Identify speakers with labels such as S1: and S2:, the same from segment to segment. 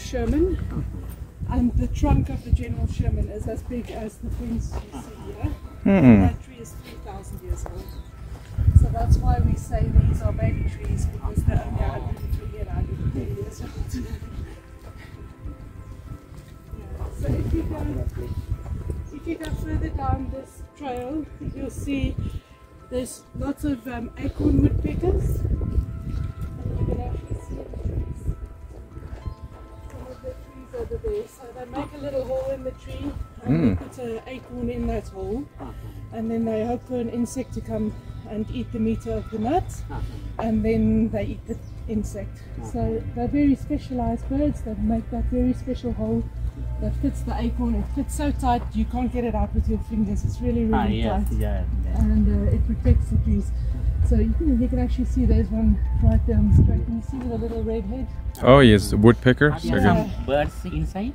S1: Sherman, and the trunk of the General Sherman is as big as the fence you see here. That tree is 3,000 years old. So that's why we say these are baby trees, because they're only 120 and 130 years old. So if you go further down this trail, you'll see there's lots of acorn woodpeckers. And you can actually see the trees. Some of the trees over there. So they make a little hole in the tree and they put an acorn in that hole. And then they hope for an insect to come and eat the meat of the nut. And then they eat the insect. So they're very specialized birds that make that very special hole that fits the acorn. It fits so tight you can't get it out with your fingers. It's really tight. And it protects the trees. So you can actually see there's one right down the straight. Can you see the little red head?
S2: Oh yes, the woodpecker.
S3: Are there some birds inside?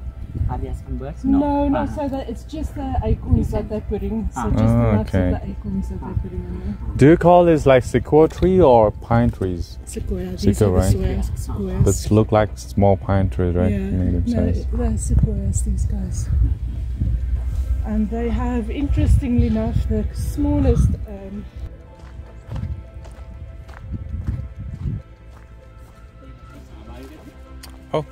S3: Are there some birds?
S1: No, so it's just the acorns that they're putting. So just the nuts of the acorns that they're putting in there.
S2: Do you call this like sequoia tree or pine trees?
S1: Sequoia.
S2: Sequoia,
S1: right? Sequoias.
S2: That look like small pine trees, right?
S1: Yeah, they're sequoias, these guys. And they have, interestingly enough, the smallest
S2: oh.